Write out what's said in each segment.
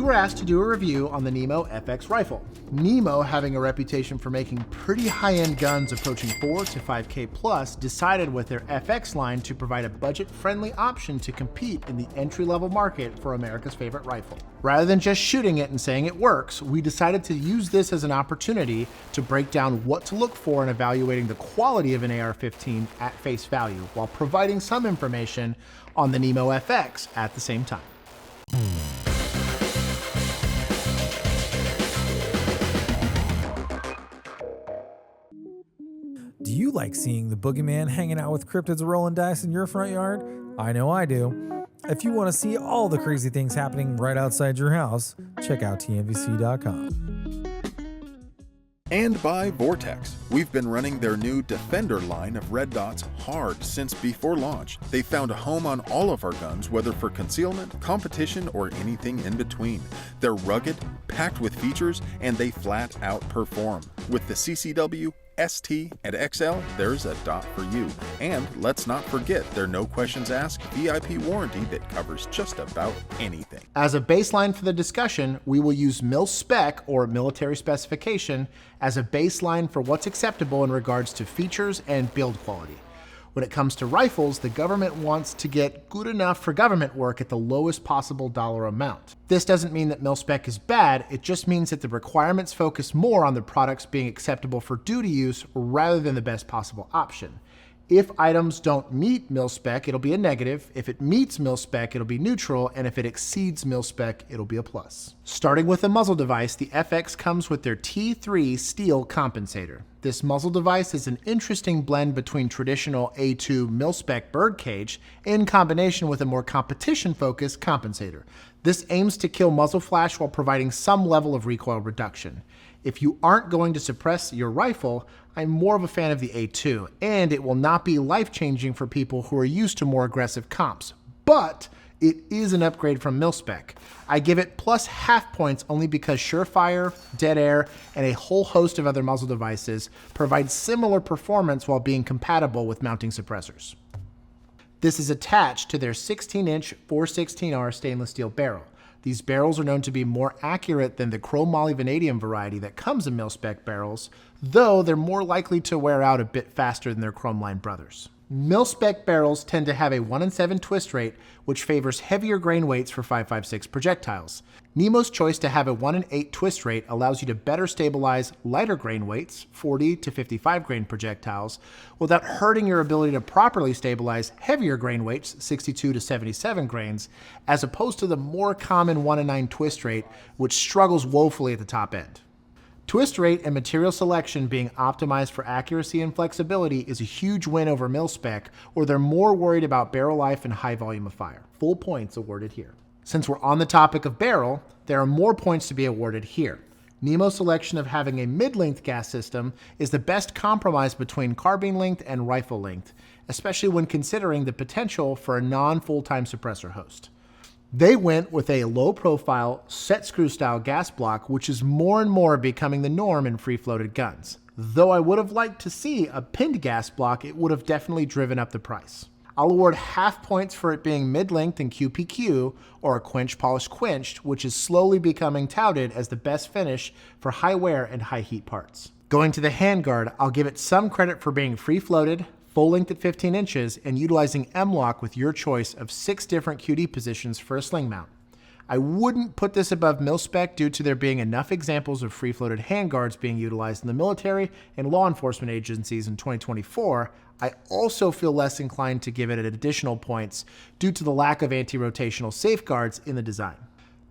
were asked to do a review on the Nemo FX rifle. Nemo, having a reputation for making pretty high-end guns approaching 4 to 5K plus, decided with their FX line to provide a budget-friendly option to compete in the entry-level market for America's favorite rifle. Rather than just shooting it and saying it works, we decided to use this as an opportunity to break down what to look for in evaluating the quality of an AR-15 at face value, while providing some information on the Nemo FX at the same time. Do you like seeing the boogeyman hanging out with cryptids rolling dice in your front yard? I know I do. If you want to see all the crazy things happening right outside your house, check out TNVC.com. And by Vortex. We've been running their new Defender line of red dots hard since before launch. They found a home on all of our guns, whether for concealment, competition, or anything in between. They're rugged, packed with features, and they flat out perform. With the CCW, ST, and XL, there's a dot for you. And let's not forget their no questions asked VIP warranty that covers just about anything. As a baseline for the discussion, we will use Milspec, or military specification, as a baseline for what's acceptable in regards to features and build quality. When it comes to rifles, the government wants to get good enough for government work at the lowest possible dollar amount. This doesn't mean that Milspec is bad, it just means that the requirements focus more on the products being acceptable for duty use rather than the best possible option. If items don't meet Milspec, it'll be a negative. If it meets Milspec, it'll be neutral. And if it exceeds Milspec, it'll be a plus. Starting with the muzzle device, the FX comes with their T3 steel compensator. This muzzle device is an interesting blend between traditional A2 Milspec birdcage in combination with a more competition-focused compensator. This aims to kill muzzle flash while providing some level of recoil reduction. If you aren't going to suppress your rifle, I'm more of a fan of the A2, and it will not be life-changing for people who are used to more aggressive comps, but it is an upgrade from Milspec. I give it plus half points only because Surefire, Dead Air, and a whole host of other muzzle devices provide similar performance while being compatible with mounting suppressors. This is attached to their 16-inch 416R stainless steel barrel. These barrels are known to be more accurate than the chrome moly vanadium variety that comes in Milspec barrels, though they're more likely to wear out a bit faster than their chrome line brothers. Milspec barrels tend to have a 1 in 7 twist rate, which favors heavier grain weights for 5.56 projectiles. Nemo's choice to have a 1 in 8 twist rate allows you to better stabilize lighter grain weights, 40 to 55 grain projectiles, without hurting your ability to properly stabilize heavier grain weights, 62 to 77 grains, as opposed to the more common 1 in 9 twist rate, which struggles woefully at the top end. Twist rate and material selection being optimized for accuracy and flexibility is a huge win over Milspec, or they're more worried about barrel life and high volume of fire. Full points awarded here. Since we're on the topic of barrel, there are more points to be awarded here. Nemo's selection of having a mid-length gas system is the best compromise between carbine length and rifle length, especially when considering the potential for a non-full-time suppressor host. They went with a low-profile, set-screw style gas block, which is more and more becoming the norm in free-floated guns. Though I would have liked to see a pinned gas block, it would have definitely driven up the price. I'll award half points for it being mid-length in QPQ, or a quench polish quenched, which is slowly becoming touted as the best finish for high wear and high heat parts. Going to the handguard, I'll give it some credit for being free-floated, full length at 15 inches, and utilizing M-LOK with your choice of 6 different QD positions for a sling mount. I wouldn't put this above Milspec due to there being enough examples of free-floated handguards being utilized in the military and law enforcement agencies in 2024. I also feel less inclined to give it additional points due to the lack of anti-rotational safeguards in the design.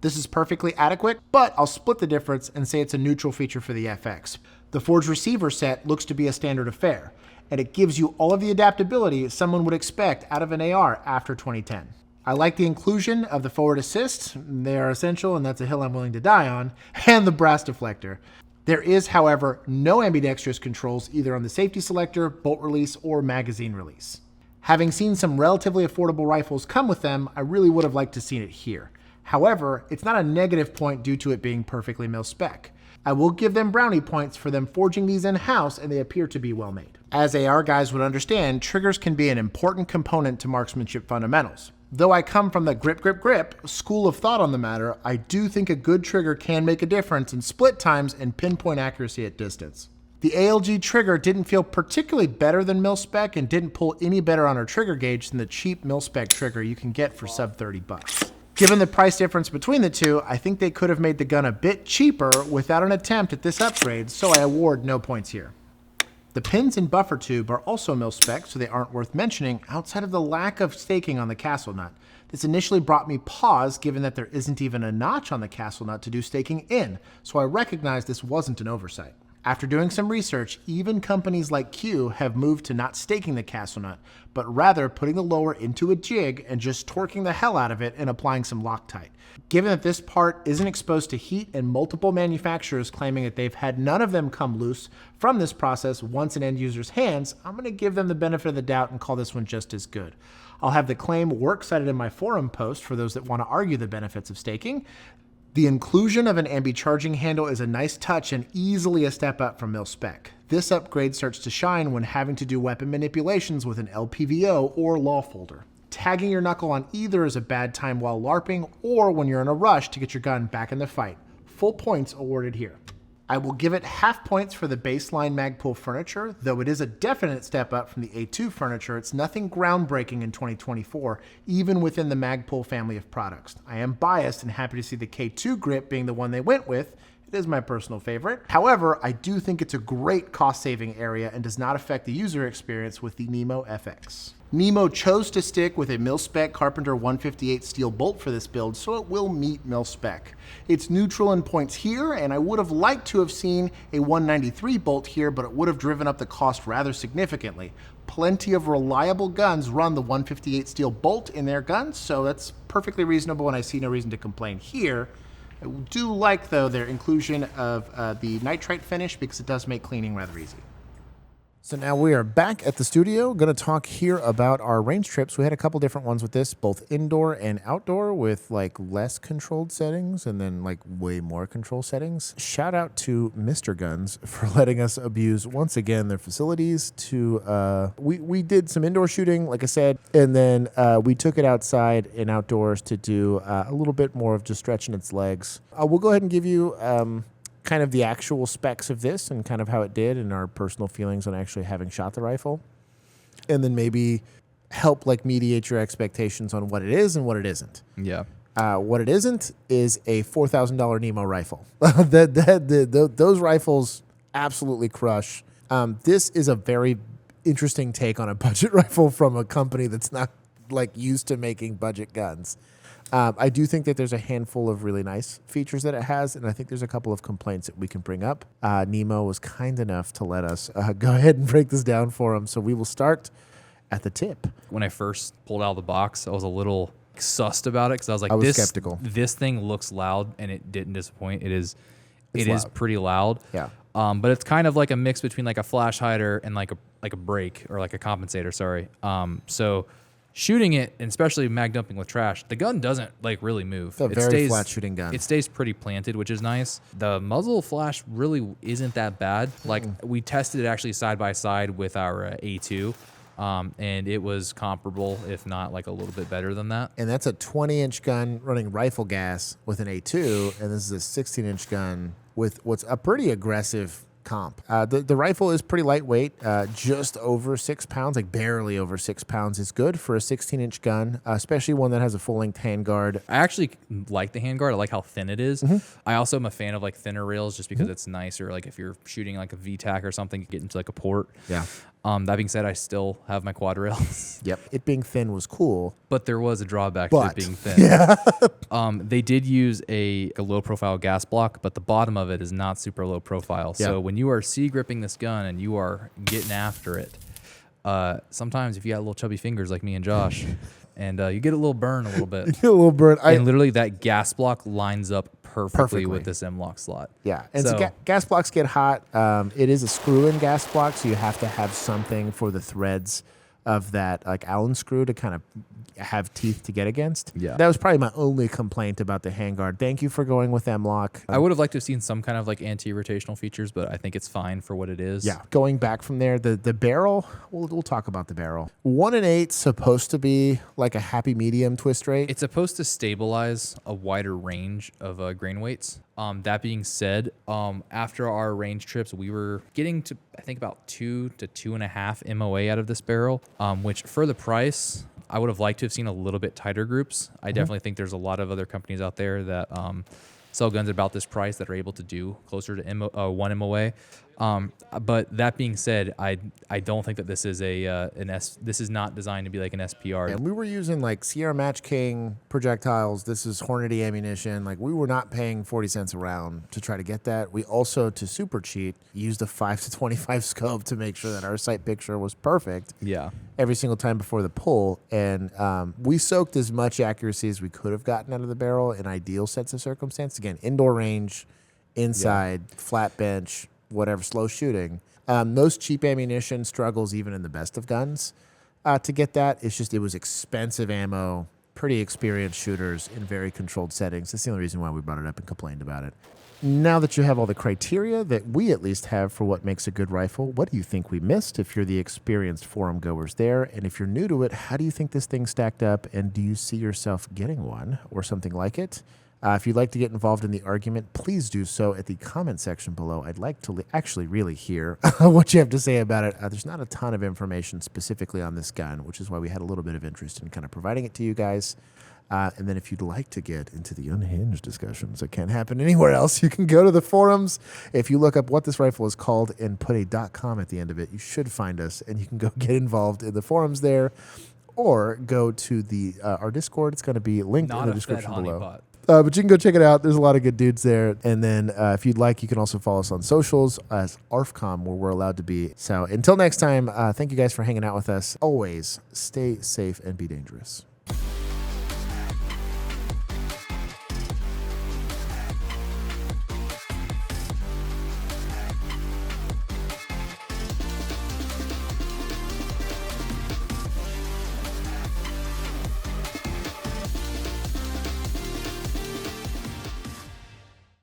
This is perfectly adequate, but I'll split the difference and say it's a neutral feature for the FX. The forged receiver set looks to be a standard affair, and it gives you all of the adaptability someone would expect out of an AR after 2010. I like the inclusion of the forward assist, they are essential and that's a hill I'm willing to die on, and the brass deflector. There is, however, no ambidextrous controls either on the safety selector, bolt release, or magazine release. Having seen some relatively affordable rifles come with them, I really would have liked to seen it here. However, it's not a negative point due to it being perfectly Milspec. I will give them brownie points for them forging these in-house, and they appear to be well made. As AR guys would understand, triggers can be an important component to marksmanship fundamentals. Though I come from the grip school of thought on the matter, I do think a good trigger can make a difference in split times and pinpoint accuracy at distance. The ALG trigger didn't feel particularly better than Milspec and didn't pull any better on our trigger gauge than the cheap Milspec trigger you can get for sub $30. Given the price difference between the two, I think they could have made the gun a bit cheaper without an attempt at this upgrade, so I award no points here. The pins and buffer tube are also Milspec, so they aren't worth mentioning outside of the lack of staking on the castle nut. This initially brought me pause given that there isn't even a notch on the castle nut to do staking in, so I recognized this wasn't an oversight. After doing some research, even companies like Q have moved to not staking the castle nut, but rather putting the lower into a jig and just torquing the hell out of it and applying some Loctite. Given that this part isn't exposed to heat and multiple manufacturers claiming that they've had none of them come loose from this process once in end users' hands, I'm going to give them the benefit of the doubt and call this one just as good. I'll have the claim works cited in my forum post for those that want to argue the benefits of staking. The inclusion of an ambi charging handle is a nice touch and easily a step up from Milspec. This upgrade starts to shine when having to do weapon manipulations with an LPVO or law folder. Tagging your knuckle on either is a bad time while LARPing or when you're in a rush to get your gun back in the fight. Full points awarded here. I will give it half points for the baseline Magpul furniture, though it is a definite step up from the A2 furniture. It's nothing groundbreaking in 2024, even within the Magpul family of products. I am biased and happy to see the K2 grip being the one they went with. It is my personal favorite. However, I do think it's a great cost-saving area and does not affect the user experience with the Nemo FX. Nemo chose to stick with a Milspec Carpenter 158 steel bolt for this build, so it will meet Milspec. It's neutral in points here, and I would have liked to have seen a 193 bolt here, but it would have driven up the cost rather significantly. Plenty of reliable guns run the 158 steel bolt in their guns, so that's perfectly reasonable, and I see no reason to complain here. I do like, though, their inclusion of the nitrite finish because it does make cleaning rather easy. So now we are back at the studio, going to talk here about our range trips. We had a couple different ones with this, both indoor and outdoor with like less controlled settings and then like way more control settings. Shout out to Mr. Guns for letting us abuse once again their facilities to, we did some indoor shooting, like I said, and then we took it outside and outdoors to do a little bit more of just stretching its legs. We'll go ahead and give you kind of the actual specs of this and kind of how it did and our personal feelings on actually having shot the rifle. And then maybe help like mediate your expectations on what it is and what it isn't. Yeah. What it isn't is a $4,000 Nemo rifle. Those rifles absolutely crush. This is a very interesting take on a budget rifle from a company that's not like used to making budget guns. I do think that there's a handful of really nice features that it has, and I think there's a couple of complaints that we can bring up. Nemo was kind enough to let us go ahead and break this down for him, so we will start at the tip. When I first pulled out of the box, I was a little sussed about it because I was like, skeptical. This thing looks loud, and it didn't disappoint. It is loud. pretty loud. Yeah. But it's kind of like a mix between like a flash hider and like a brake or like a compensator. Sorry. So shooting it, and especially mag dumping with trash, the gun doesn't like really move. It's a very flat shooting gun. It stays pretty planted, which is nice. The muzzle flash really isn't that bad. Like we tested it actually side by side with our A2, and it was comparable, if not like a little bit better than that. And that's a 20-inch gun running rifle gas with an A2, and this is a 16-inch gun with what's a pretty aggressive comp. The rifle is pretty lightweight, just over 6 pounds, like barely over 6 pounds is good for a 16-inch gun, especially one that has a full-length handguard. I actually like the handguard. I like how thin it is. I also am a fan of like thinner rails just because it's nicer. Like if you're shooting like a VTAC or something, you get into like a port. Yeah. That being said, I still have my quad rails. Yep. It being thin was cool. But there was a drawback to it being thin. Yeah. They did use a low-profile gas block, but the bottom of it is not super low profile. Yeah. So when you are C-gripping this gun and you are getting after it, sometimes if you got little chubby fingers like me and Josh, and you get a little burn a little bit. A little burn. And literally that gas block lines up perfectly with this M-LOK slot. Yeah, and so gas blocks get hot. It is a screw-in gas block, so you have to have something for the threads of that like Allen screw to kind of have teeth to get against. Yeah. That was probably my only complaint about the handguard. Thank you for going with M-Lock. I would have liked to have seen some kind of like anti-rotational features, but I think it's fine for what it is. Yeah, going back from there, the barrel, we'll talk about the barrel. 1 and 8 supposed to be like a happy medium twist rate. It's supposed to stabilize a wider range of grain weights. That being said, after our range trips, we were getting to, I think, about 2 to 2.5 MOA out of this barrel, which for the price, I would have liked to have seen a little bit tighter groups. I definitely think there's a lot of other companies out there that sell guns at about this price that are able to do closer to 1 MOA. But that being said, I don't think that this is this is not designed to be like an SPR. And we were using like Sierra Match King projectiles. This is Hornady ammunition. Like we were not paying 40 cents a round to try to get that. We also, to super cheat, used a 5-25 scope to make sure that our sight picture was perfect. Yeah. Every single time before the pull. And we soaked as much accuracy as we could have gotten out of the barrel in ideal sets of circumstance. Again, indoor range, inside, flat bench, whatever, slow shooting. Most cheap ammunition struggles even in the best of guns to get that. It's just, it was expensive ammo, pretty experienced shooters in very controlled settings. That's the only reason why we brought it up and complained about it. Now that you have all the criteria that we at least have for what makes a good rifle, what do you think we missed if you're the experienced forum goers there? And if you're new to it, how do you think this thing stacked up? And do you see yourself getting one or something like it? If you'd like to get involved in the argument, please do so at the comment section below. I'd like to actually really hear what you have to say about it. There's not a ton of information specifically on this gun, which is why we had a little bit of interest in kind of providing it to you guys. And then if you'd like to get into the unhinged discussions that can't happen anywhere else, you can go to the forums. If you look up what this rifle is called and put a .com at the end of it, you should find us, and you can go get involved in the forums there, or go to the our Discord. It's going to be linked in the description below. But you can go check it out. There's a lot of good dudes there. And then if you'd like, you can also follow us on socials as ARFCOM, where we're allowed to be. So until next time, thank you guys for hanging out with us. Always stay safe and be dangerous.